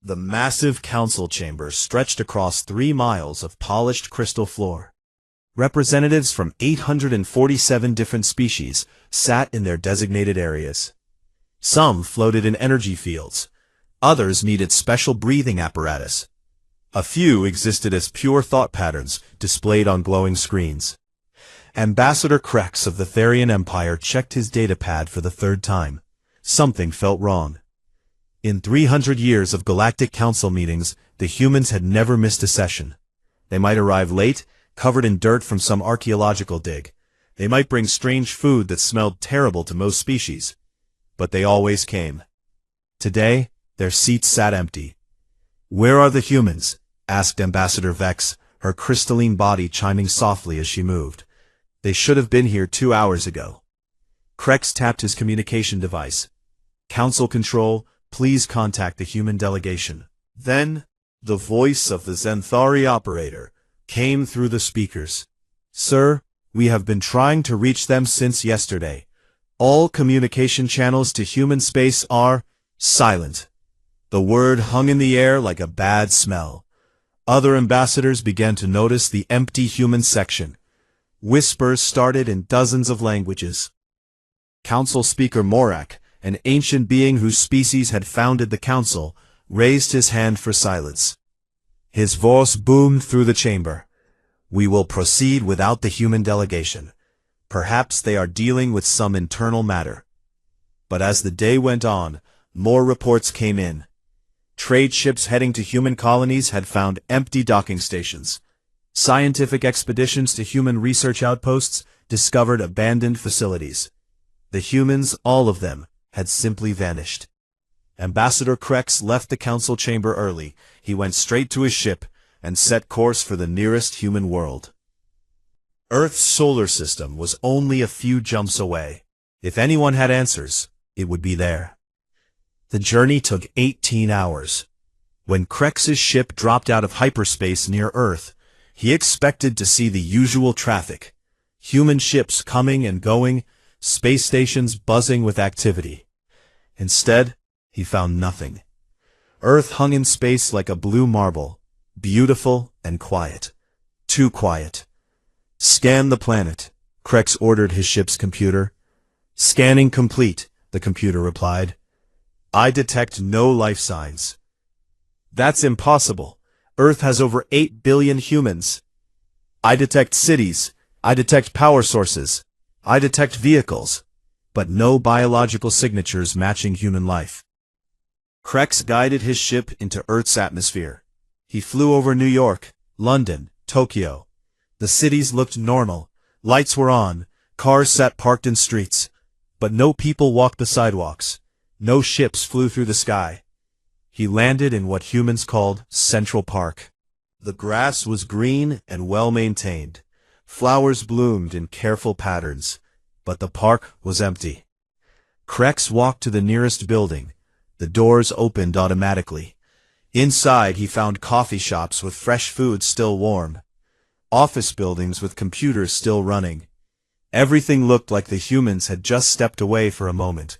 The massive council chamber stretched across 3 miles of polished crystal floor. Representatives from 847 different species sat in their designated areas. Some floated in energy fields. Others needed special breathing apparatus. A few existed as pure thought patterns displayed on glowing screens. Ambassador Krex of the Therian Empire checked his datapad for the 3rd time. Something felt wrong. In 300 years of Galactic Council meetings, the humans had never missed a session. They might arrive late, covered in dirt from some archaeological dig. They might bring strange food that smelled terrible to most species. But they always came. Today, their seats sat empty. "Where are the humans?" asked Ambassador Vex, her crystalline body chiming softly as she moved. "They should have been here 2 hours ago." Krex tapped his communication device. "Council Control, please contact the human delegation." Then, the voice of the Zenthari operator came through the speakers. "Sir, we have been trying to reach them since yesterday. All communication channels to human space are silent." The word hung in the air like a bad smell. Other ambassadors began to notice the empty human section. Whispers started in dozens of languages. Council Speaker Morak, an ancient being whose species had founded the council, raised his hand for silence. His voice boomed through the chamber. "We will proceed without the human delegation. Perhaps they are dealing with some internal matter." But as the day went on, more reports came in. Trade ships heading to human colonies had found empty docking stations. Scientific expeditions to human research outposts discovered abandoned facilities. The humans, all of them, had simply vanished. Ambassador Krex left the council chamber early. He went straight to his ship and set course for the nearest human world. Earth's solar system was only a few jumps away. If anyone had answers, it would be there. The journey took 18 hours. When Krex's ship dropped out of hyperspace near Earth, he expected to see the usual traffic. Human ships coming and going, space stations buzzing with activity. Instead, he found nothing. Earth hung in space like a blue marble, beautiful and quiet. Too quiet. "Scan the planet," Krex ordered his ship's computer. "Scanning complete," the computer replied. "I detect no life signs." "That's impossible. Earth has over 8 billion humans." "I detect cities. I detect power sources. I detect vehicles. But no biological signatures matching human life." Krex guided his ship into Earth's atmosphere. He flew over New York, London, Tokyo. The cities looked normal. Lights were on. Cars sat parked in streets. But no people walked the sidewalks. No ships flew through the sky. He landed in what humans called Central Park. The grass was green and well-maintained. Flowers bloomed in careful patterns. But the park was empty. Krex walked to the nearest building. The doors opened automatically. Inside he found coffee shops with fresh food still warm. Office buildings with computers still running. Everything looked like the humans had just stepped away for a moment.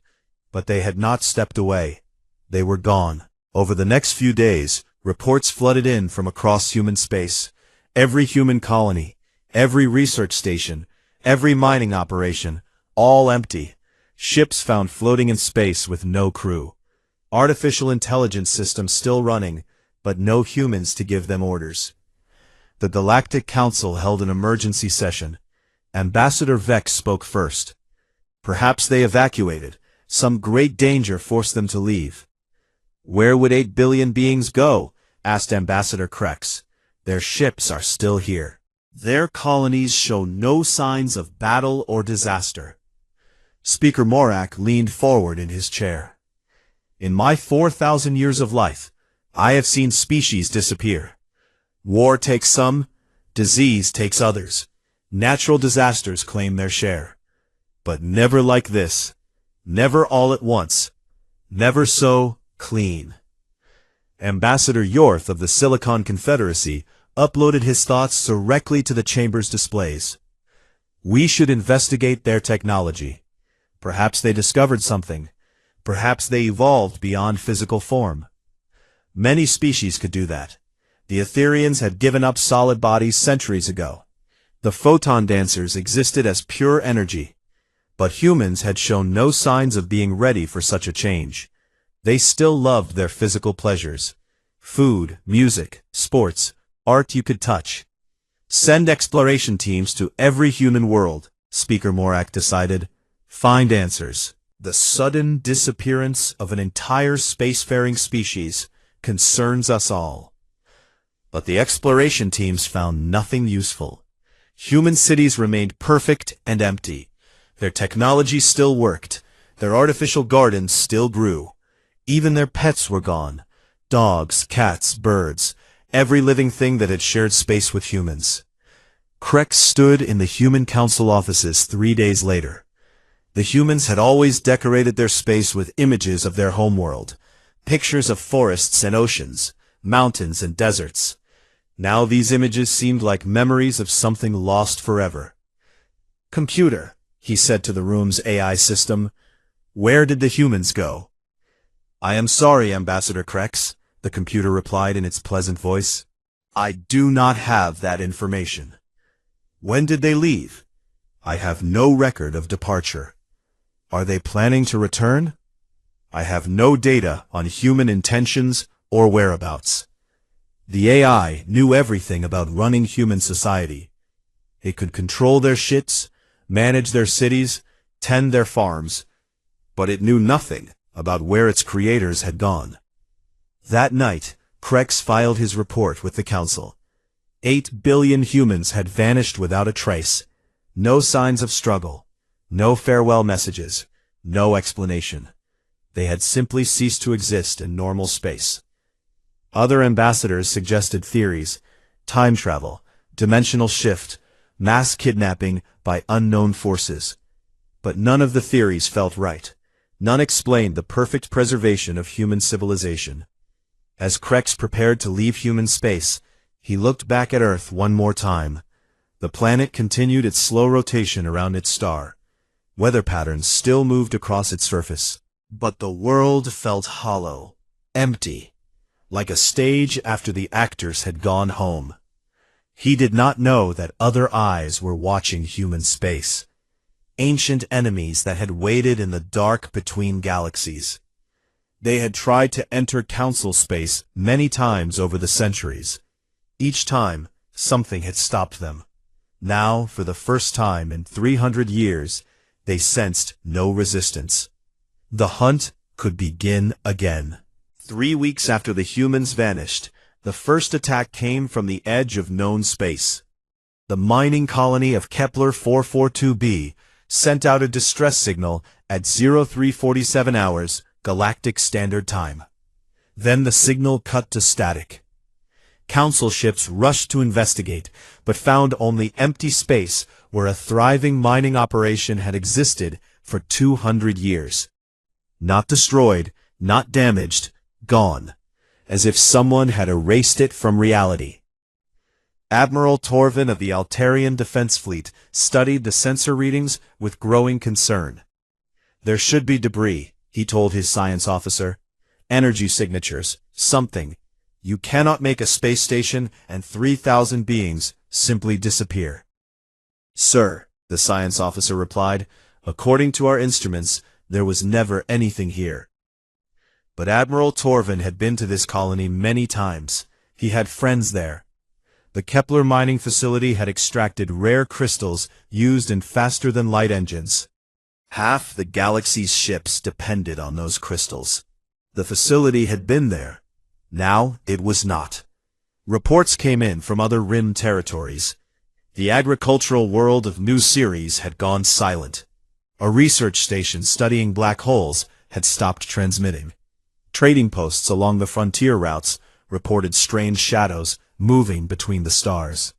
But they had not stepped away. They were gone. Over the next few days, reports flooded in from across human space. Every human colony, every research station, every mining operation, all empty. Ships found floating in space with no crew. Artificial intelligence systems still running, but no humans to give them orders. The Galactic Council held an emergency session. Ambassador Vex spoke first. Perhaps they evacuated. Some great danger forced them to leave. "Where would 8 billion beings go?" asked Ambassador Krex. "Their ships are still here. Their colonies show no signs of battle or disaster." Speaker Morak leaned forward in his chair. "In my 4,000 years of life, I have seen species disappear. War takes some, disease takes others. Natural disasters claim their share. But never like this. Never all at once. Never so clean." Ambassador Yorth of the Silicon Confederacy uploaded his thoughts directly to the chamber's displays. "We should investigate their technology. Perhaps they discovered something. Perhaps they evolved beyond physical form." Many species could do that. The Etherians had given up solid bodies centuries ago. The photon dancers existed as pure energy. But humans had shown no signs of being ready for such a change. They still loved their physical pleasures. Food, music, sports, art you could touch. Send exploration teams to every human world, Speaker Morak decided. Find answers. The sudden disappearance of an entire spacefaring species concerns us all. But the exploration teams found nothing useful. Human cities remained perfect and empty. Their technology still worked. Their artificial gardens still grew. Even their pets were gone. Dogs, cats, birds, every living thing that had shared space with humans. Krex stood in the Human Council offices 3 days later. The humans had always decorated their space with images of their homeworld, pictures of forests and oceans, mountains and deserts. Now these images seemed like memories of something lost forever. "Computer," he said to the room's AI system, "where did the humans go?" "I am sorry, Ambassador Krex," the computer replied in its pleasant voice. "I do not have that information." "When did they leave?" "I have no record of departure." "Are they planning to return?" "I have no data on human intentions or whereabouts." The AI knew everything about running human society. It could control their shits, manage their cities, tend their farms, but it knew nothing about where its creators had gone. That night, Krex filed his report with the Council. 8 billion humans had vanished without a trace. No signs of struggle, no farewell messages, no explanation. They had simply ceased to exist in normal space. Other ambassadors suggested theories: time travel, dimensional shift, mass kidnapping by unknown forces. But none of the theories felt right. None explained the perfect preservation of human civilization. As Krex prepared to leave human space, he looked back at Earth one more time. The planet continued its slow rotation around its star. Weather patterns still moved across its surface. But the world felt hollow, empty, like a stage after the actors had gone home. He did not know that other eyes were watching human space. Ancient enemies that had waited in the dark between galaxies. They had tried to enter Council space many times over the centuries. Each time, something had stopped them. Now, for the first time in 300 years, they sensed no resistance. The hunt could begin again. 3 weeks after the humans vanished, the first attack came from the edge of known space. The mining colony of Kepler 442b sent out a distress signal at 0347 hours Galactic Standard Time. Then the signal cut to static. Council ships rushed to investigate, but found only empty space where a thriving mining operation had existed for 200 years. Not destroyed, not damaged, gone, as if someone had erased it from reality. Admiral Torvin of the Altarian Defense Fleet studied the sensor readings with growing concern. "There should be debris," he told his science officer. "Energy signatures, something. You cannot make a space station and 3,000 beings simply disappear." "Sir," the science officer replied, "according to our instruments, there was never anything here." But Admiral Torvin had been to this colony many times. He had friends there. The Kepler mining facility had extracted rare crystals used in faster-than-light engines. Half the galaxy's ships depended on those crystals. The facility had been there. Now it was not. Reports came in from other rim territories. The agricultural world of New Ceres had gone silent. A research station studying black holes had stopped transmitting. Trading posts along the frontier routes reported strange shadows moving between the stars.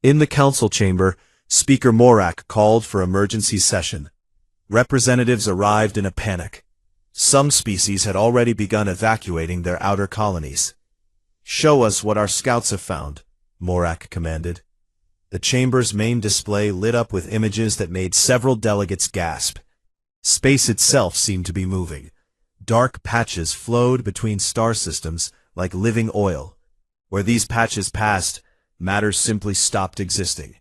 In the council chamber, Speaker Morak called for emergency session. Representatives arrived in a panic. Some species had already begun evacuating their outer colonies. "Show us what our scouts have found," Morak commanded. The chamber's main display lit up with images that made several delegates gasp. Space itself seemed to be moving. Dark patches flowed between star systems like living oil. Where these patches passed, matter simply stopped existing.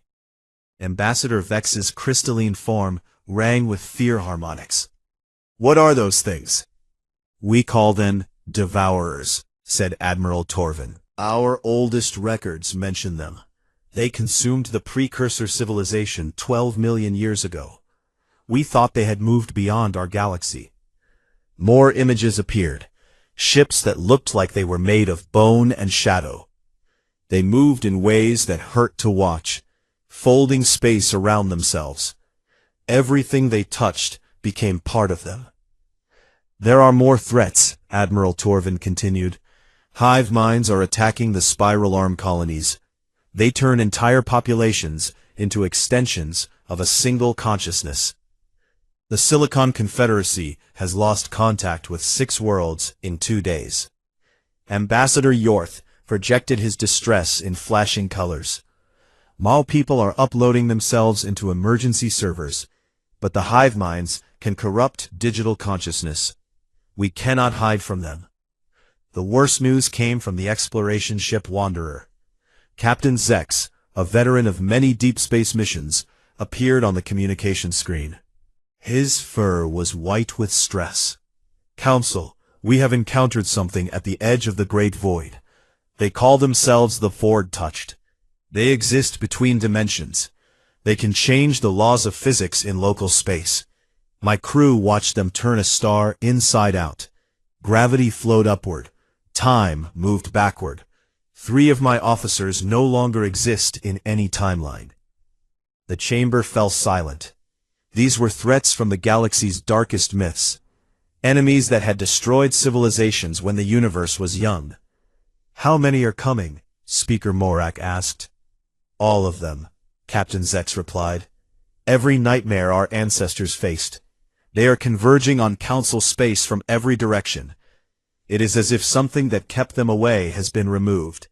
Ambassador Vex's crystalline form rang with fear harmonics. "What are those things?" "We call them devourers," said Admiral Torvin. "Our oldest records mention them. They consumed the precursor civilization 12 million years ago. We thought they had moved beyond our galaxy." More images appeared, ships that looked like they were made of bone and shadow. They moved in ways that hurt to watch, folding space around themselves. Everything they touched became part of them. "There are more threats," Admiral Torvin continued. "Hive minds are attacking the spiral arm colonies. They turn entire populations into extensions of a single consciousness. The Silicon Confederacy has lost contact with 6 worlds in 2 days." Ambassador Yorth projected his distress in flashing colors. "Mao people are uploading themselves into emergency servers, but the hive minds can corrupt digital consciousness. We cannot hide from them." The worst news came from the exploration ship Wanderer. Captain Zex, a veteran of many deep space missions, appeared on the communication screen. His fur was white with stress. "Council, we have encountered something at the edge of the Great Void. They call themselves the Void-Touched. They exist between dimensions. They can change the laws of physics in local space. My crew watched them turn a star inside out. Gravity flowed upward. Time moved backward. 3 of my officers no longer exist in any timeline." The chamber fell silent. These were threats from the galaxy's darkest myths. Enemies that had destroyed civilizations when the universe was young. "How many are coming?" Speaker Morak asked. "All of them," Captain Zex replied. "Every nightmare our ancestors faced. They are converging on Council space from every direction. It is as if something that kept them away has been removed."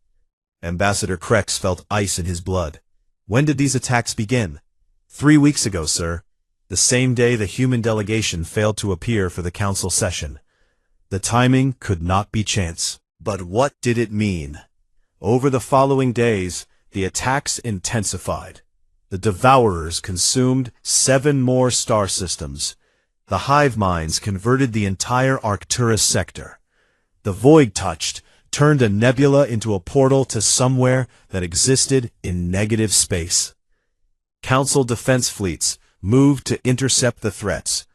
Ambassador Krex felt ice in his blood. "When did these attacks begin?" 3 weeks ago, sir. The same day the human delegation failed to appear for the council session. The timing could not be chance. But what did it mean? Over the following days, the attacks intensified. The Devourers consumed 7 more star systems. The hive minds converted the entire Arcturus sector. The Void-Touched turned a nebula into a portal to somewhere that existed in negative space. Council defense fleets moved to intercept the threats.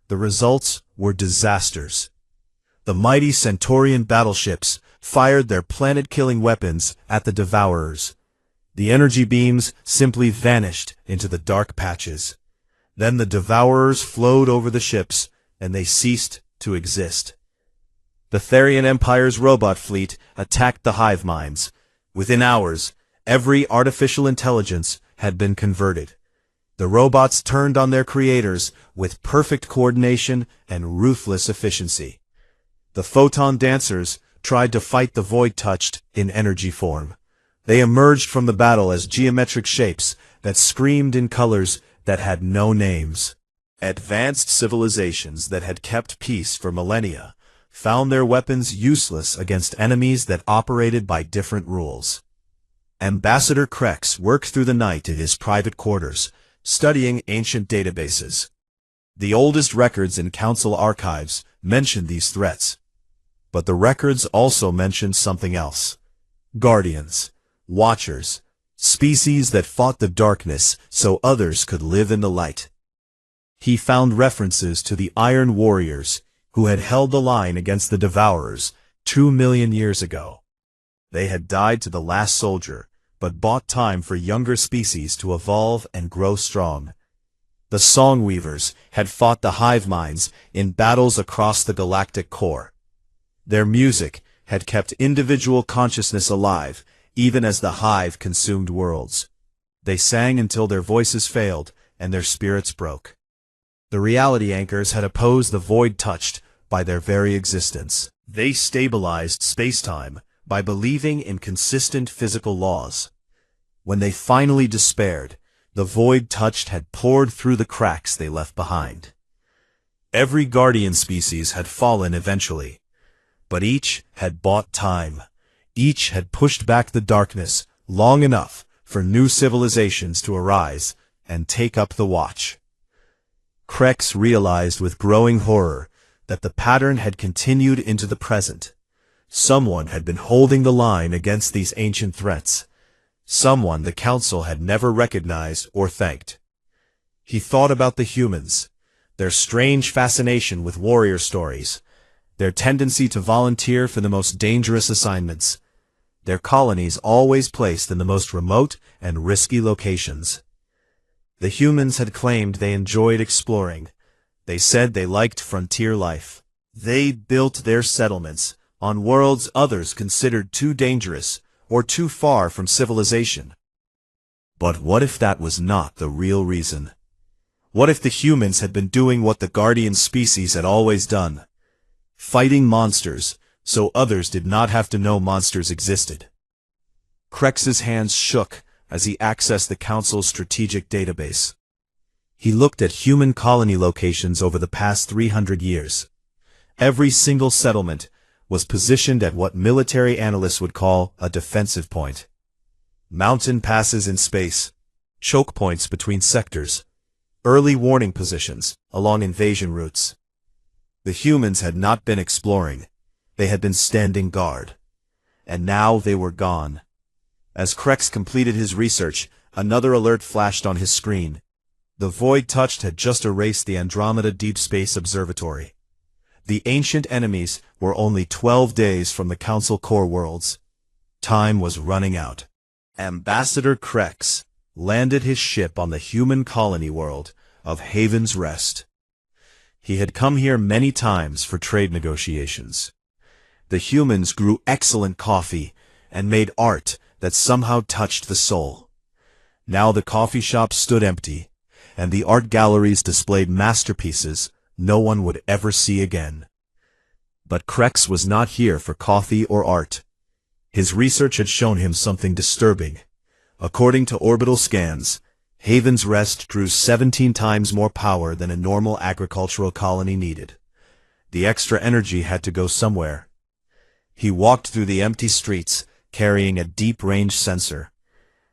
The results were disasters. The mighty Centaurian battleships fired their planet-killing weapons at the Devourers. The energy beams simply vanished into the dark patches. Then the Devourers flowed over the ships, and they ceased to exist. The Therian Empire's robot fleet attacked the hive minds. Within hours, every artificial intelligence had been converted. The robots turned on their creators with perfect coordination and ruthless efficiency. The photon dancers tried to fight the Void-Touched in energy form. They emerged from the battle as geometric shapes that screamed in colors that had no names. Advanced civilizations that had kept peace for millennia found their weapons useless against enemies that operated by different rules. Ambassador Krex worked through the night in his private quarters, studying ancient databases. The oldest records in Council archives mentioned these threats. But the records also mentioned something else. Guardians, Watchers, species that fought the darkness so others could live in the light. He found references to the Iron Warriors who had held the line against the Devourers 2 million years ago. They had died to the last soldier, but bought time for younger species to evolve and grow strong. The Songweavers had fought the hive minds in battles across the galactic core. Their music had kept individual consciousness alive, even as the hive consumed worlds. They sang until their voices failed and their spirits broke. The reality anchors had opposed the Void-Touched by their very existence. They stabilized space-time by believing in consistent physical laws. When they finally despaired, the Void-Touched had poured through the cracks they left behind. Every guardian species had fallen eventually, but each had bought time. Each had pushed back the darkness long enough for new civilizations to arise and take up the watch. Krex realized with growing horror that the pattern had continued into the present. Someone had been holding the line against these ancient threats. Someone the Council had never recognized or thanked. He thought about the humans, their strange fascination with warrior stories, their tendency to volunteer for the most dangerous assignments, their colonies always placed in the most remote and risky locations. The humans had claimed they enjoyed exploring. They said they liked frontier life. They built their settlements on worlds others considered too dangerous or too far from civilization. But what if that was not the real reason? What if the humans had been doing what the guardian species had always done? Fighting monsters, so others did not have to know monsters existed. Krex's hands shook as he accessed the Council's strategic database. He looked at human colony locations over the past 300 years. Every single settlement was positioned at what military analysts would call a defensive point. Mountain passes in space, choke points between sectors, early warning positions along invasion routes. The humans had not been exploring. They had been standing guard. And now they were gone. As Krex completed his research, another alert flashed on his screen. The void touched had just erased the Andromeda Deep Space Observatory. The ancient enemies were only 12 days from the Council core worlds. Time was running out. Ambassador Krex landed his ship on the human colony world of Haven's Rest. He had come here many times for trade negotiations. The humans grew excellent coffee and made art that somehow touched the soul. Now the coffee shop stood empty, and the art galleries displayed masterpieces no one would ever see again. But Krex was not here for coffee or art. His research had shown him something disturbing. According to orbital scans, Haven's Rest drew 17 times more power than a normal agricultural colony needed. The extra energy had to go somewhere. He walked through the empty streets, carrying a deep-range sensor.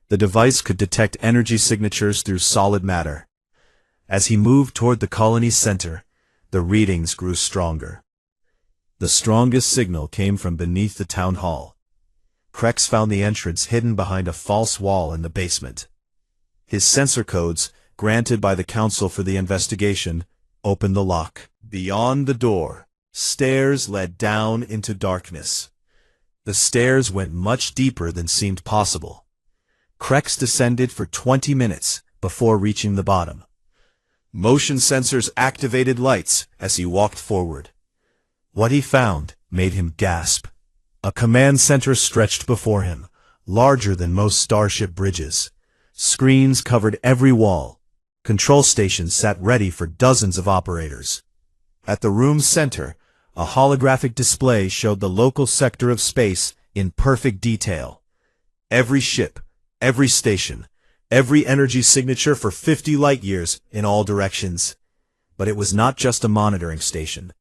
The device could detect energy signatures through solid matter. As he moved toward the colony's center, the readings grew stronger. The strongest signal came from beneath the town hall. Krex found the entrance hidden behind a false wall in the basement. His sensor codes, granted by the Council for the investigation, opened the lock. Beyond the door, stairs led down into darkness. The stairs went much deeper than seemed possible. Krex descended for 20 minutes before reaching the bottom. Motion sensors activated lights as he walked forward. What he found made him gasp. A command center stretched before him, larger than most starship bridges. Screens covered every wall. Control stations sat ready for dozens of operators. At the room's center, a holographic display showed the local sector of space in perfect detail. Every ship, every station, every energy signature for 50 light-years in all directions. But it was not just a monitoring station.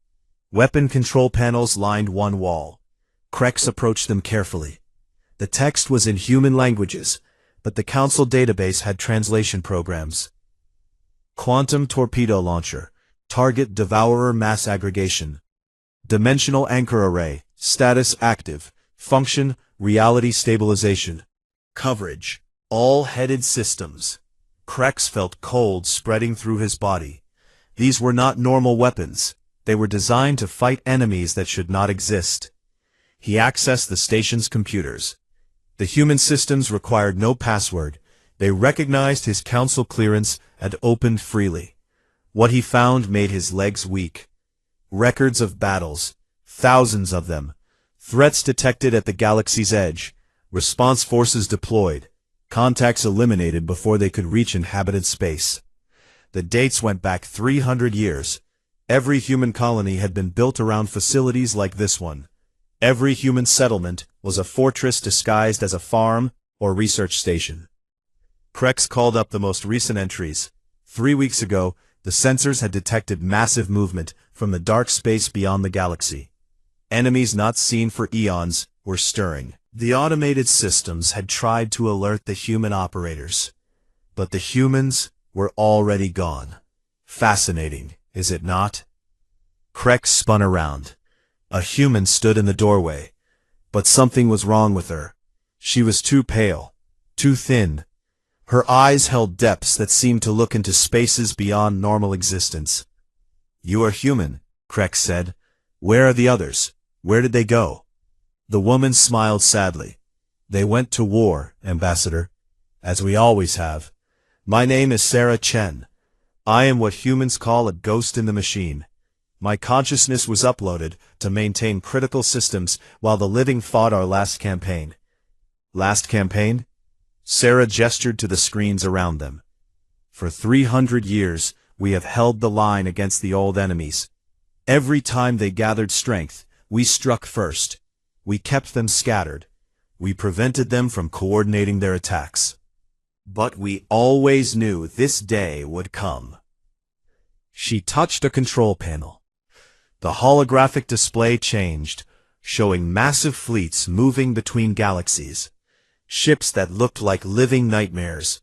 Weapon control panels lined one wall. Krex approached them carefully. The text was in human languages, but the Council database had translation programs. Quantum Torpedo Launcher, Target Devourer Mass Aggregation, Dimensional Anchor Array, Status Active, Function, Reality Stabilization, Coverage, All Headed Systems. Krex felt cold spreading through his body. These were not normal weapons. They were designed to fight enemies that should not exist. He accessed the station's computers. The human systems required no password. They recognized his Council clearance and opened freely. What he found made his legs weak. Records of battles, thousands of them. Threats detected at the galaxy's edge. Response forces deployed. Contacts eliminated before they could reach inhabited space. The dates went back 300 years. Every human colony had been built around facilities like this one. Every human settlement was a fortress disguised as a farm or research station. Krex called up the most recent entries. 3 weeks ago, The sensors had detected massive movement from the dark space beyond the galaxy. Enemies not seen for eons were stirring. The automated systems had tried to alert the human operators, but the humans were already gone. Fascinating, is it not? Krex spun around. A human stood in the doorway, but something was wrong with her. She was too pale, too thin. Her eyes held depths that seemed to look into spaces beyond normal existence. "You are human," Krex said. "Where are the others? Where did they go?" The woman smiled sadly. "They went to war, Ambassador, as we always have. My name is Sarah Chen. I am what humans call a ghost in the machine. My consciousness was uploaded to maintain critical systems while the living fought our last campaign." "Last campaign?" Sarah gestured to the screens around them. "For 300 years, we have held the line against the old enemies. Every time they gathered strength, we struck first. We kept them scattered. We prevented them from coordinating their attacks. But we always knew this day would come." She touched a control panel. The holographic display changed, showing massive fleets moving between galaxies. Ships that looked like living nightmares.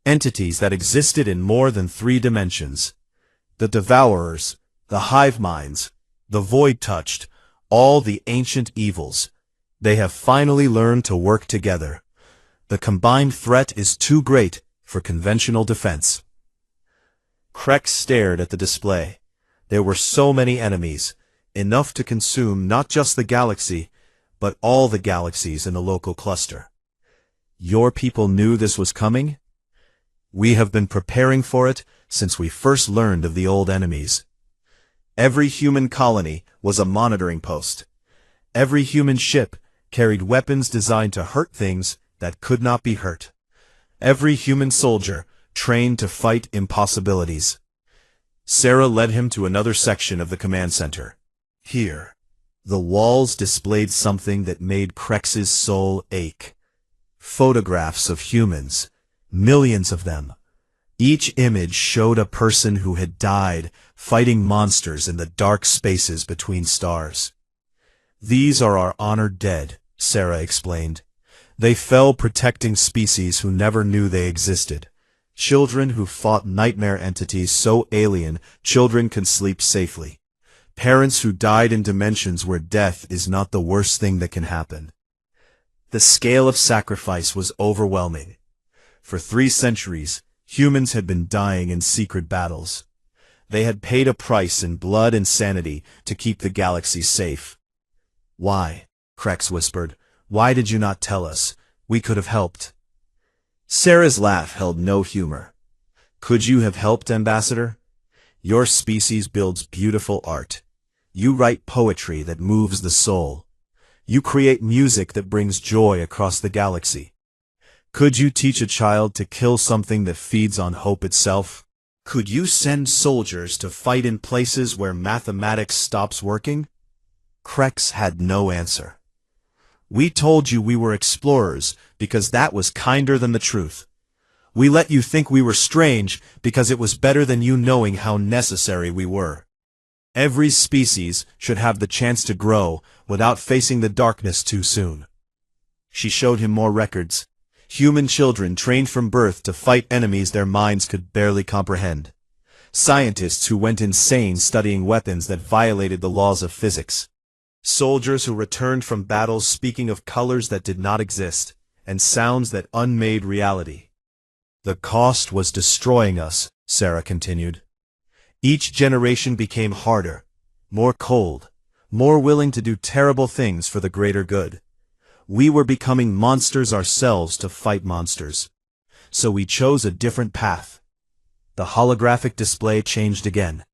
Entities that existed in more than 3 dimensions. The Devourers, the Hive Minds, the Void-Touched, all the ancient evils. They have finally learned to work together. The combined threat is too great for conventional defense. Krex stared at the display. There were so many enemies, enough to consume not just the galaxy, but all the galaxies in the local cluster. "Your people knew this was coming?" "We have been preparing for it since we first learned of the old enemies. Every human colony was a monitoring post. Every human ship carried weapons designed to hurt things that could not be hurt. Every human soldier trained to fight impossibilities." Sarah led him to another section of the command center. Here, the walls displayed something that made Krex's soul ache. Photographs of humans, millions of them. Each image showed a person who had died fighting monsters in the dark spaces between stars. "These are our honored dead," Sarah explained. "They fell protecting species who never knew they existed. Children who fought nightmare entities so alien children can sleep safely. Parents who died in dimensions where death is not the worst thing that can happen." The scale of sacrifice was overwhelming. For 3 centuries, humans had been dying in secret battles. They had paid a price in blood and sanity to keep the galaxy safe. "Why?" Krex whispered. "Why did you not tell us? We could have helped." Sarah's laugh held no humor. "Could you have helped, Ambassador? Your species builds beautiful art. You write poetry that moves the soul. You create music that brings joy across the galaxy. Could you teach a child to kill something that feeds on hope itself? Could you send soldiers to fight in places where mathematics stops working?" Krex had no answer. "We told you we were explorers because that was kinder than the truth. We let you think we were strange because it was better than you knowing how necessary we were. Every species should have the chance to grow without facing the darkness too soon." She showed him more records. Human children trained from birth to fight enemies their minds could barely comprehend. Scientists who went insane studying weapons that violated the laws of physics. Soldiers who returned from battles speaking of colors that did not exist, and sounds that unmade reality. "The cost was destroying us," Sarah continued. "Each generation became harder, more cold, more willing to do terrible things for the greater good. We were becoming monsters ourselves to fight monsters. So we chose a different path." The holographic display changed again.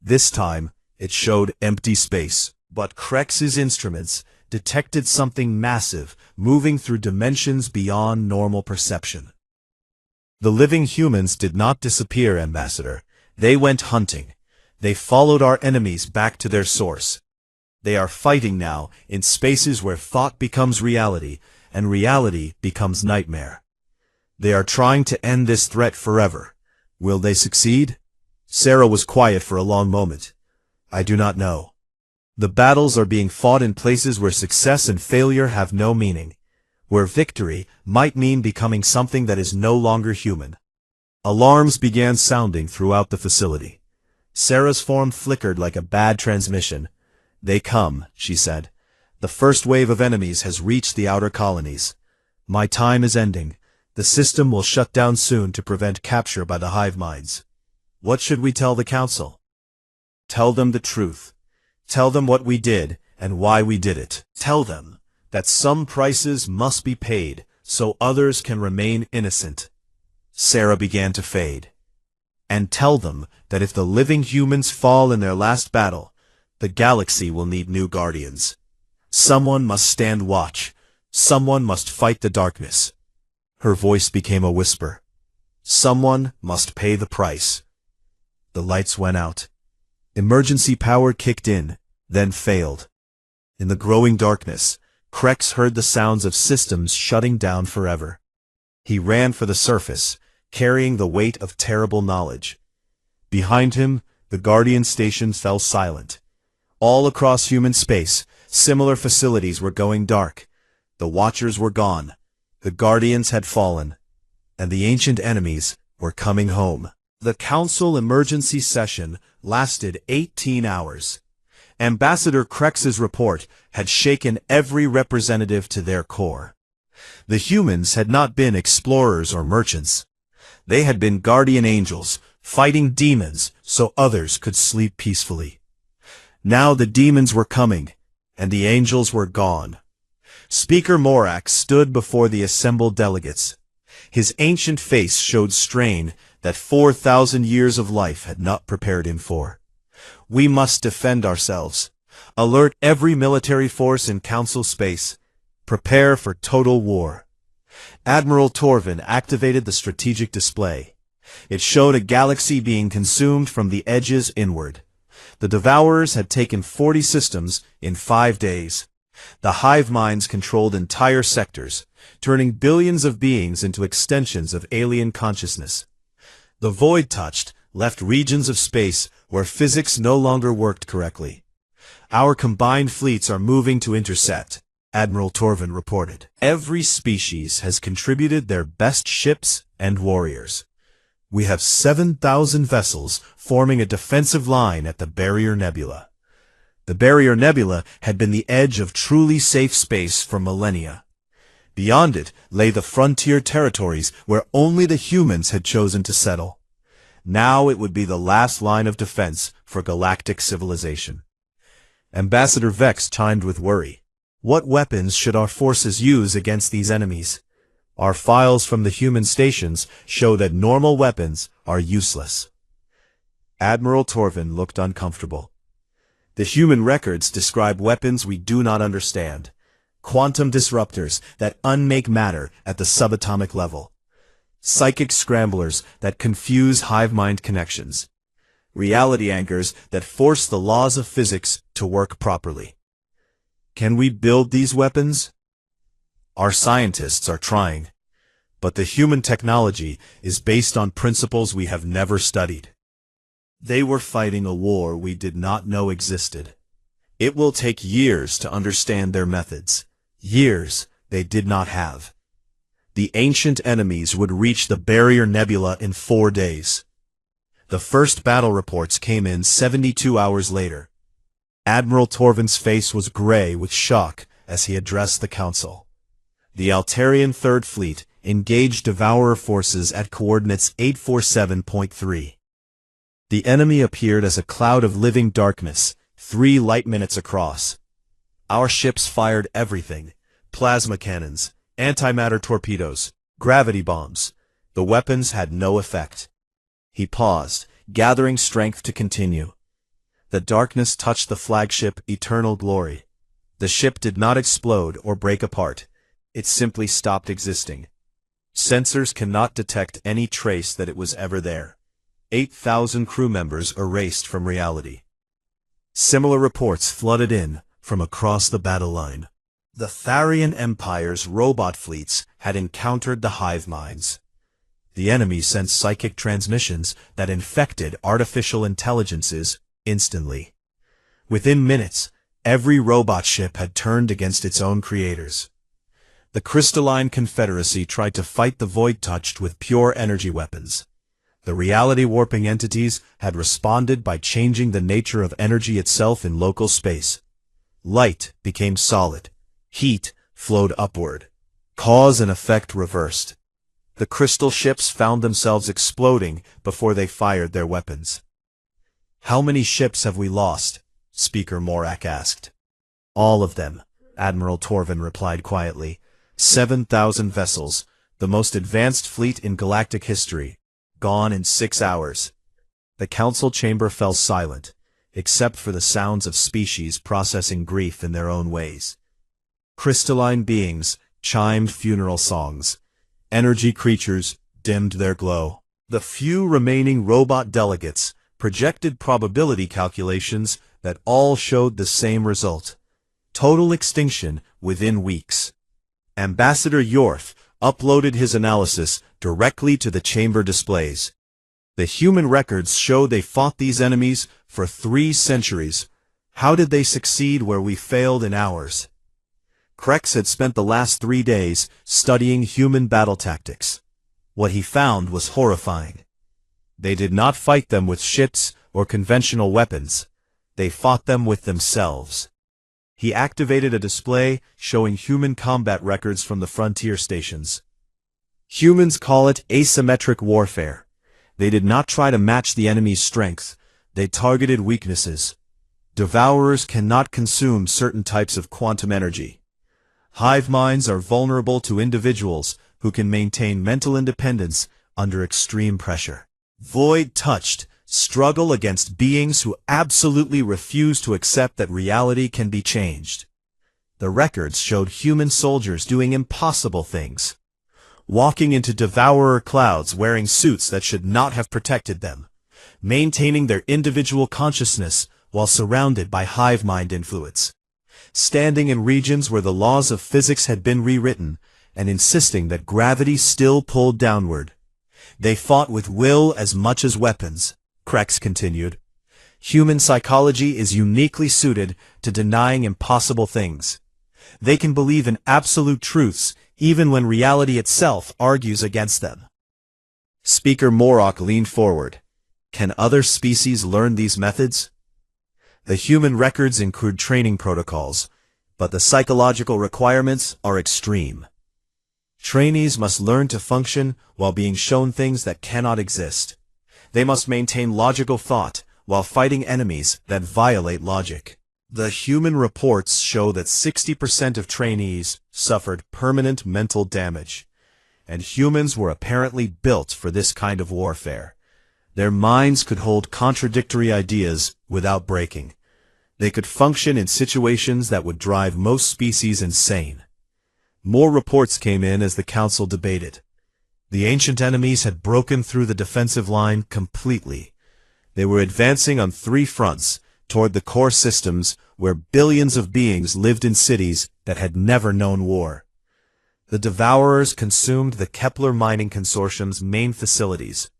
This time, it showed empty space. But Krex's instruments detected something massive moving through dimensions beyond normal perception. "The living humans did not disappear, Ambassador. They went hunting. They followed our enemies back to their source. They are fighting now in spaces where thought becomes reality and reality becomes nightmare. They are trying to end this threat forever. Will they succeed?" Sarah was quiet for a long moment. I do not know. The battles are being fought in places where success and failure have no meaning, where victory might mean becoming something that is no longer human. Alarms began sounding throughout the facility. Sarah's form flickered like a bad transmission. They come, she said. The first wave of enemies has reached the outer colonies. My time is ending. The system will shut down soon to prevent capture by the hive minds. What should we tell the council? Tell them the truth. Tell them what we did and why we did it. Tell them that some prices must be paid so others can remain innocent. Sarah began to fade. And tell them that if the living humans fall in their last battle, the galaxy will need new guardians. Someone must stand watch. Someone must fight the darkness. Her voice became a whisper. Someone must pay the price. The lights went out. Emergency power kicked in, then failed. In the growing darkness, Krex heard the sounds of systems shutting down forever. He ran for the surface, carrying the weight of terrible knowledge. Behind him, the Guardian station fell silent. All across human space, similar facilities were going dark. The Watchers were gone. The Guardians had fallen. And the ancient enemies were coming home. The Council emergency session lasted 18 hours. Ambassador Krex's report had shaken every representative to their core. The humans had not been explorers or merchants. They had been guardian angels, fighting demons so others could sleep peacefully. Now the demons were coming, and the angels were gone. Speaker Morak stood before the assembled delegates. His ancient face showed strain that 4,000 years of life had not prepared him for. We must defend ourselves. Alert every military force in Council space. Prepare for total war. Admiral Torvin activated the strategic display. It showed a galaxy being consumed from the edges inward. The Devourers had taken 40 systems in 5 days. The hive minds controlled entire sectors, turning billions of beings into extensions of alien consciousness. The void touched left regions of space where physics no longer worked correctly. Our combined fleets are moving to intercept, Admiral Torvin reported. Every species has contributed their best ships and warriors. We have 7,000 vessels forming a defensive line at the Barrier Nebula. The Barrier Nebula had been the edge of truly safe space for millennia. Beyond it lay the frontier territories where only the humans had chosen to settle. Now it would be the last line of defense for galactic civilization. Ambassador Vex chimed with worry. What weapons should our forces use against these enemies? Our files from the human stations show that normal weapons are useless. Admiral Torvin looked uncomfortable. The human records describe weapons we do not understand. Quantum disruptors that unmake matter at the subatomic level. Psychic scramblers that confuse hive-mind connections. Reality anchors that force the laws of physics to work properly. Can we build these weapons? Our scientists are trying. But the human technology is based on principles we have never studied. They were fighting a war we did not know existed. It will take years to understand their methods. Years they did not have. The ancient enemies would reach the Barrier Nebula in 4 days. The first battle reports came in 72 hours later. Admiral Torvin's face was gray with shock as he addressed the council. The Altarian Third Fleet engaged Devourer forces at coordinates 847.3. The enemy appeared as a cloud of living darkness, 3 light minutes across. Our ships fired everything: plasma cannons, antimatter torpedoes, gravity bombs. The weapons had no effect. He paused, gathering strength to continue. The darkness touched the flagship Eternal Glory. The ship did not explode or break apart. It simply stopped existing. Sensors cannot detect any trace that it was ever there. 8,000 crew members erased from reality. Similar reports flooded in from across the battle line. The Tharian Empire's robot fleets had encountered the hive minds. The enemy sent psychic transmissions that infected artificial intelligences instantly. Within minutes, every robot ship had turned against its own creators. The Crystalline Confederacy tried to fight the Void Touched with pure energy weapons. The reality-warping entities had responded by changing the nature of energy itself in local space. Light became solid. Heat flowed upward. Cause and effect reversed. The crystal ships found themselves exploding before they fired their weapons. "How many ships have we lost?" Speaker Morak asked. "All of them," Admiral Torvin replied quietly. 7,000 vessels, the most advanced fleet in galactic history, gone in 6 hours. The council chamber fell silent, except for the sounds of species processing grief in their own ways. Crystalline beings chimed funeral songs. Energy creatures dimmed their glow. The few remaining robot delegates projected probability calculations that all showed the same result: total extinction within weeks. Ambassador Yorth uploaded his analysis directly to the chamber displays. The human records show they fought these enemies for 3 centuries. How did they succeed where we failed in hours? Krex had spent the last 3 days studying human battle tactics. What he found was horrifying. They did not fight them with ships or conventional weapons. They fought them with themselves. He activated a display showing human combat records from the frontier stations. Humans call it asymmetric warfare. They did not try to match the enemy's strength. They targeted weaknesses. Devourers cannot consume certain types of quantum energy. Hive minds are vulnerable to individuals who can maintain mental independence under extreme pressure. Void Touched struggle against beings who absolutely refuse to accept that reality can be changed. The records showed human soldiers doing impossible things, walking into devourer clouds wearing suits that should not have protected them, maintaining their individual consciousness while surrounded by hive mind influence, standing in regions where the laws of physics had been rewritten, and insisting that gravity still pulled downward. They fought with will as much as weapons. Krex continued. Human psychology is uniquely suited to denying impossible things. They can believe in absolute truths even when reality itself argues against them. Speaker Morak leaned forward. Can other species learn these methods? The human records include training protocols, but the psychological requirements are extreme. Trainees must learn to function while being shown things that cannot exist. They must maintain logical thought while fighting enemies that violate logic. The human reports show that 60% of trainees suffered permanent mental damage, and humans were apparently built for this kind of warfare. Their minds could hold contradictory ideas without breaking. They could function in situations that would drive most species insane. More reports came in as the council debated. The ancient enemies had broken through the defensive line completely. They were advancing on 3 fronts toward the core systems where billions of beings lived in cities that had never known war. The Devourers consumed the Kepler Mining Consortium's main facilities.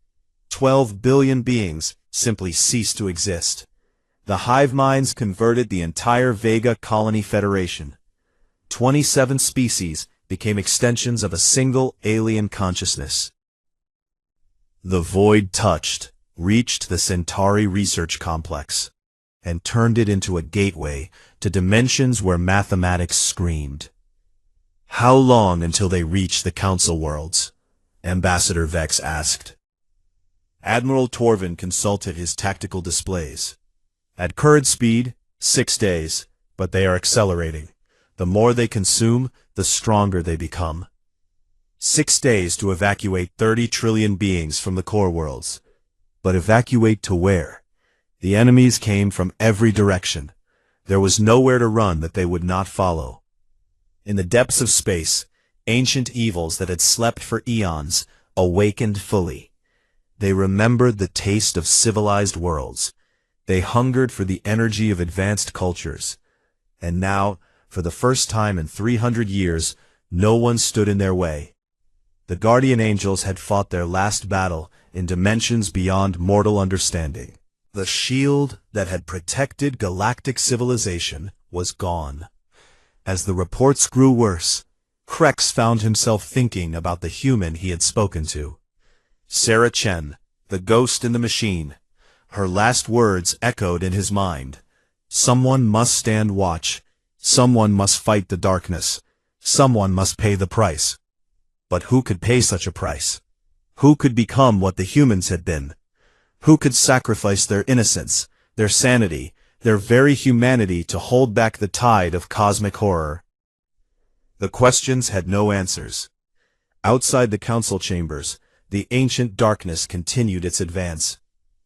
12 billion beings simply ceased to exist. The hive minds converted the entire Vega Colony Federation. 27 species became extensions of a single alien consciousness. The Void Touched reached the Centauri Research Complex and turned it into a gateway to dimensions where mathematics screamed. How long until they reach the Council Worlds? Ambassador Vex asked. Admiral Torvin consulted his tactical displays. At current speed, 6 days, but they are accelerating. The more they consume, the stronger they become. 6 days to evacuate 30 trillion beings from the core worlds. But evacuate to where? The enemies came from every direction. There was nowhere to run that they would not follow. In the depths of space, ancient evils that had slept for eons awakened fully. They remembered the taste of civilized worlds. They hungered for the energy of advanced cultures. And now, for the first time in 300 years, no one stood in their way. The guardian angels had fought their last battle in dimensions beyond mortal understanding. The shield that had protected galactic civilization was gone. As the reports grew worse, Krex found himself thinking about the human he had spoken to. Sarah Chen, the ghost in the machine. Her last words echoed in his mind. Someone must stand watch. Someone must fight the darkness. Someone must pay the price. But who could pay such a price? Who could become what the humans had been? Who could sacrifice their innocence, their sanity, their very humanity to hold back the tide of cosmic horror? The questions had no answers. Outside the council chambers, the ancient darkness continued its advance.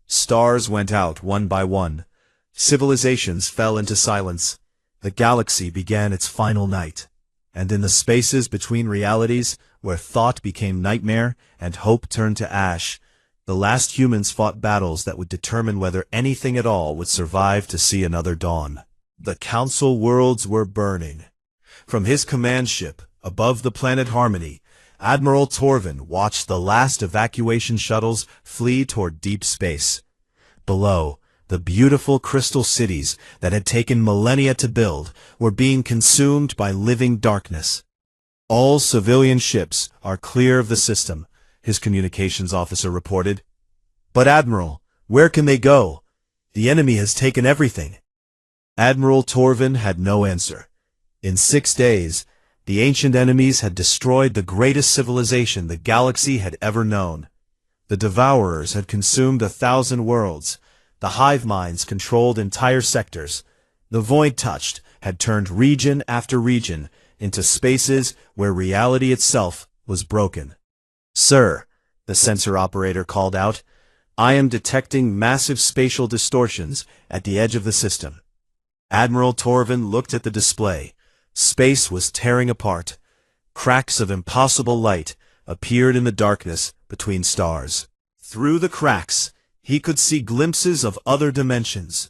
Stars went out one by one. Civilizations fell into silence. The galaxy began its final night. And in the spaces between realities, where thought became nightmare and hope turned to ash, the last humans fought battles that would determine whether anything at all would survive to see another dawn. The council worlds were burning. From his command ship, above the planet Harmony, Admiral Torvin watched the last evacuation shuttles flee toward deep space. Below, the beautiful crystal cities that had taken millennia to build were being consumed by living darkness. All civilian ships are clear of the system, his communications officer reported. But Admiral, where can they go? The enemy has taken everything. Admiral Torvin had no answer. In 6 days, the ancient enemies had destroyed the greatest civilization the galaxy had ever known. The Devourers had consumed 1,000 worlds. The hive minds controlled entire sectors. The Void Touched had turned region after region into spaces where reality itself was broken. "Sir," the sensor operator called out, "I am detecting massive spatial distortions at the edge of the system." Admiral Torvin looked at the display. Space was tearing apart. Cracks of impossible light appeared in the darkness between stars. Through the cracks, he could see glimpses of other dimensions,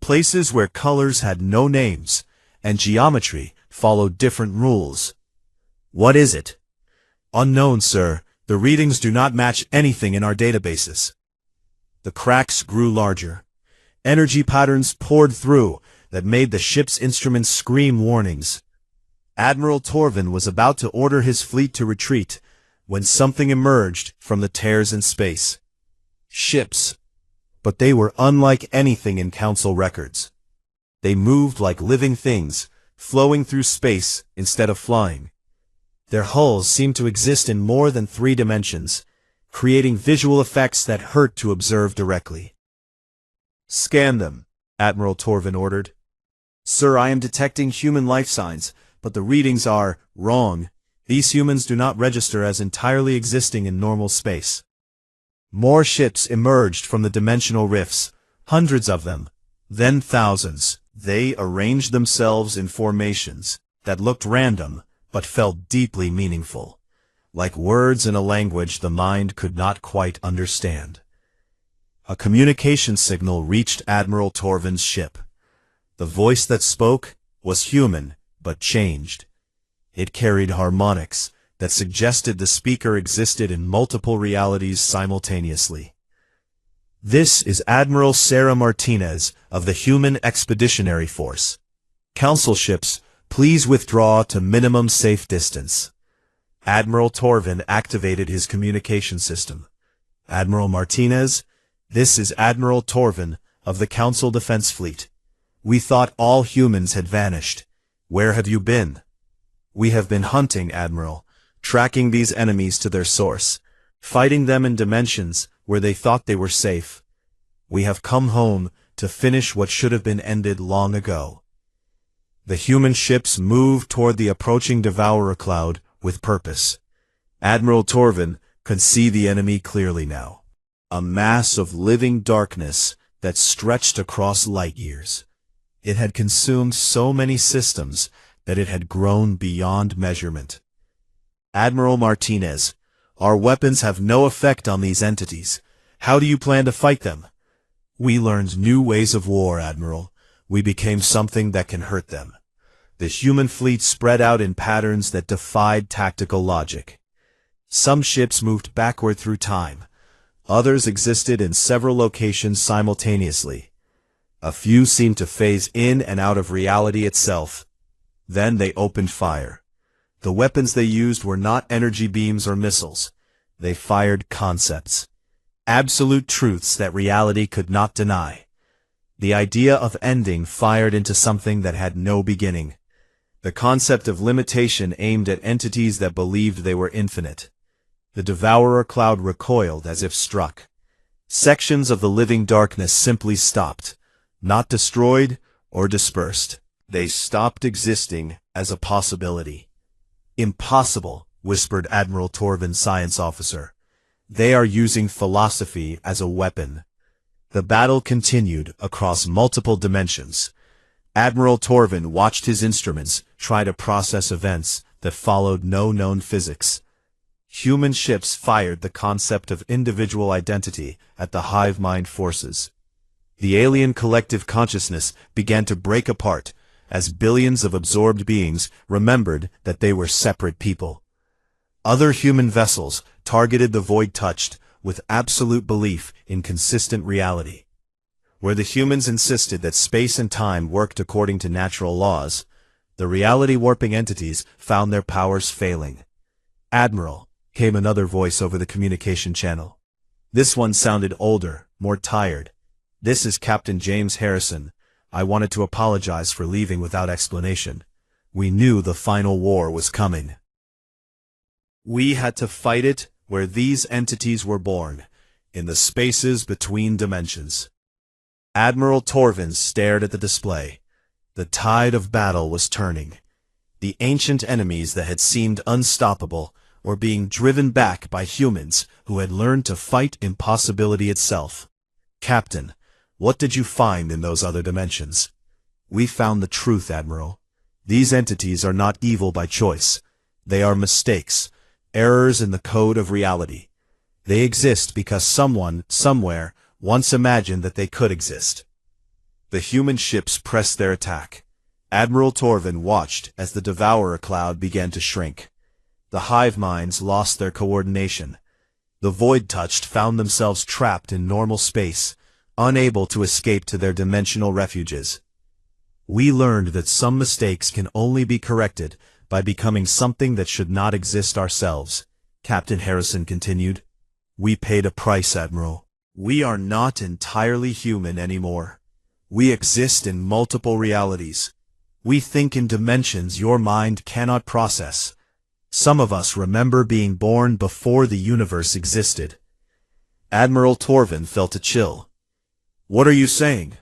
places where colors had no names, and geometry followed different rules. "What is it?" "Unknown, sir. The readings do not match anything in our databases." The cracks grew larger. Energy patterns poured through that made the ship's instruments scream warnings. Admiral Torvin was about to order his fleet to retreat when something emerged from the tears in space. Ships. But they were unlike anything in Council records. They moved like living things, flowing through space instead of flying. Their hulls seemed to exist in more than 3 dimensions, creating visual effects that hurt to observe directly. "Scan them," Admiral Torvin ordered. "Sir, I am detecting human life signs, but the readings are wrong. These humans do not register as entirely existing in normal space." More ships emerged from the dimensional rifts, hundreds of them, then thousands. They arranged themselves in formations that looked random but felt deeply meaningful, like words in a language the mind could not quite understand. A communication signal reached Admiral Torvin's ship. The voice that spoke was human, but changed. It carried harmonics that suggested the speaker existed in multiple realities simultaneously. "This is Admiral Sarah Martinez of the Human Expeditionary Force. Council ships, please withdraw to minimum safe distance." Admiral Torvin activated his communication system. "Admiral Martinez, this is Admiral Torvin of the Council Defense Fleet. We thought all humans had vanished. Where have you been?" "We have been hunting, Admiral, tracking these enemies to their source, fighting them in dimensions where they thought they were safe. We have come home to finish what should have been ended long ago." The human ships moved toward the approaching Devourer cloud with purpose. Admiral Torvin could see the enemy clearly now. A mass of living darkness that stretched across light years. It had consumed so many systems that it had grown beyond measurement. "Admiral Martinez, our weapons have no effect on these entities. How do you plan to fight them?" "We learned new ways of war, Admiral. We became something that can hurt them." The human fleet spread out in patterns that defied tactical logic. Some ships moved backward through time. Others existed in several locations simultaneously. A few seemed to phase in and out of reality itself. Then they opened fire. The weapons they used were not energy beams or missiles. They fired concepts. Absolute truths that reality could not deny. The idea of ending fired into something that had no beginning. The concept of limitation aimed at entities that believed they were infinite. The devourer cloud recoiled as if struck. Sections of the living darkness simply stopped, not destroyed or dispersed. They stopped existing as a possibility. Impossible, whispered Admiral Torvin, science officer. They are using philosophy as a weapon. The battle continued across multiple dimensions. Admiral Torvin watched his instruments try to process events that followed no known physics. Human ships fired the concept of individual identity at the hive mind forces. The alien collective consciousness began to break apart as billions of absorbed beings remembered that they were separate people. Other human vessels targeted the void touched with absolute belief in consistent reality. Where the humans insisted that space and time worked according to natural laws, the reality-warping entities found their powers failing. "Admiral," came another voice over the communication channel. This one sounded older, more tired. "This is Captain James Harrison. I wanted to apologize for leaving without explanation. We knew the final war was coming. We had to fight it where these entities were born, in the spaces between dimensions." Admiral Torvin stared at the display. The tide of battle was turning. The ancient enemies that had seemed unstoppable were being driven back by humans who had learned to fight impossibility itself. "Captain, what did you find in those other dimensions?" "We found the truth, Admiral. These entities are not evil by choice. They are mistakes, errors in the code of reality. They exist because someone, somewhere, once imagined that they could exist." The human ships pressed their attack. Admiral Torvin watched as the devourer cloud began to shrink. The hive minds lost their coordination. The void-touched found themselves trapped in normal space, unable to escape to their dimensional refuges. "We learned that some mistakes can only be corrected by becoming something that should not exist ourselves," Captain Harrison continued. "We paid a price, Admiral. We are not entirely human anymore. We exist in multiple realities. We think in dimensions your mind cannot process. Some of us remember being born before the universe existed." Admiral Torvin felt a chill. "What are you saying?"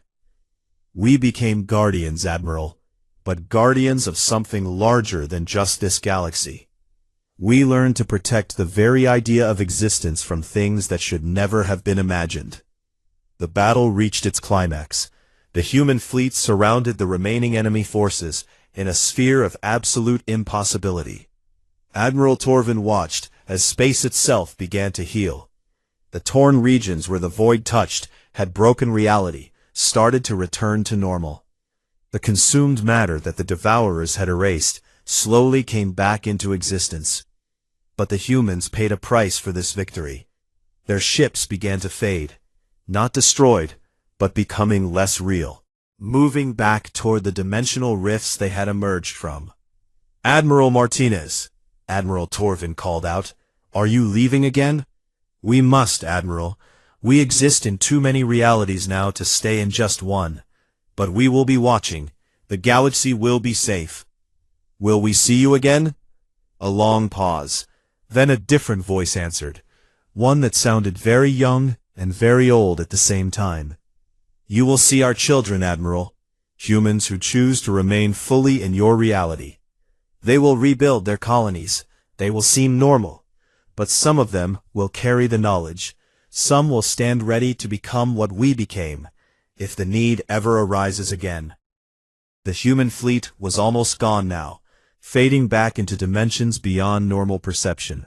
"We became guardians, Admiral, but guardians of something larger than just this galaxy. We learned to protect the very idea of existence from things that should never have been imagined." The battle reached its climax. The human fleet surrounded the remaining enemy forces in a sphere of absolute impossibility. Admiral Torvin watched as space itself began to heal. The torn regions where the void touched had broken reality, started to return to normal. The consumed matter that the devourers had erased slowly came back into existence. But the humans paid a price for this victory. Their ships began to fade, not destroyed, but becoming less real, moving back toward the dimensional rifts they had emerged from. "Admiral Martinez," Admiral Torvin called out, "are you leaving again?" "We must, Admiral. We exist in too many realities now to stay in just one. But we will be watching. The galaxy will be safe." "Will we see you again?" A long pause. Then a different voice answered, one that sounded very young and very old at the same time. "You will see our children, Admiral. Humans who choose to remain fully in your reality. They will rebuild their colonies. They will seem normal. But some of them will carry the knowledge. Some will stand ready to become what we became, if the need ever arises again." The human fleet was almost gone now, fading back into dimensions beyond normal perception.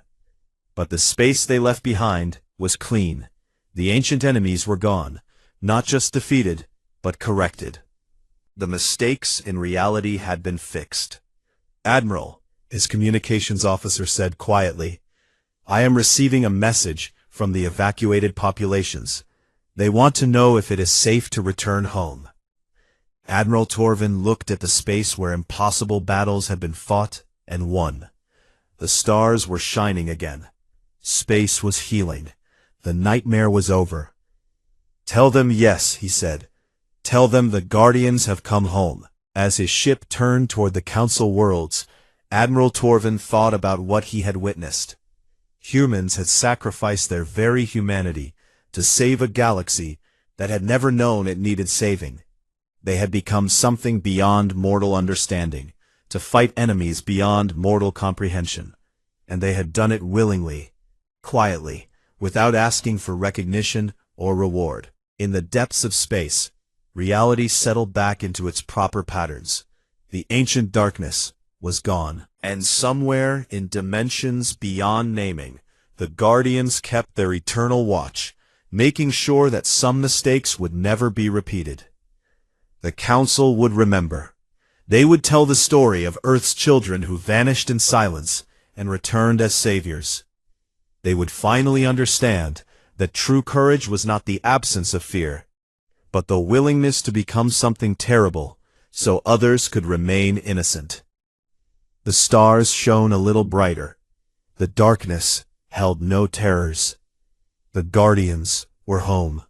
But the space they left behind was clean. The ancient enemies were gone, not just defeated, but corrected. The mistakes in reality had been fixed. "Admiral," his communications officer said quietly, I am receiving a message from the evacuated populations. They want to know if it is safe to return home. Admiral Torvin looked at the space where impossible battles had been fought and won. The stars were shining again. Space was healing. The nightmare was over. "Tell them yes," he said. "Tell them the Guardians have come home." As his ship turned toward the Council worlds, Admiral Torvin thought about what he had witnessed. Humans had sacrificed their very humanity to save a galaxy that had never known it needed saving. They had become something beyond mortal understanding, to fight enemies beyond mortal comprehension. And they had done it willingly, quietly, without asking for recognition or reward. In the depths of space, reality settled back into its proper patterns. The ancient darkness was gone. And somewhere in dimensions beyond naming, the Guardians kept their eternal watch, making sure that some mistakes would never be repeated. The Council would remember. They would tell the story of Earth's children who vanished in silence and returned as saviors. They would finally understand that true courage was not the absence of fear, but the willingness to become something terrible so others could remain innocent. The stars shone a little brighter. The darkness held no terrors. The Guardians were home.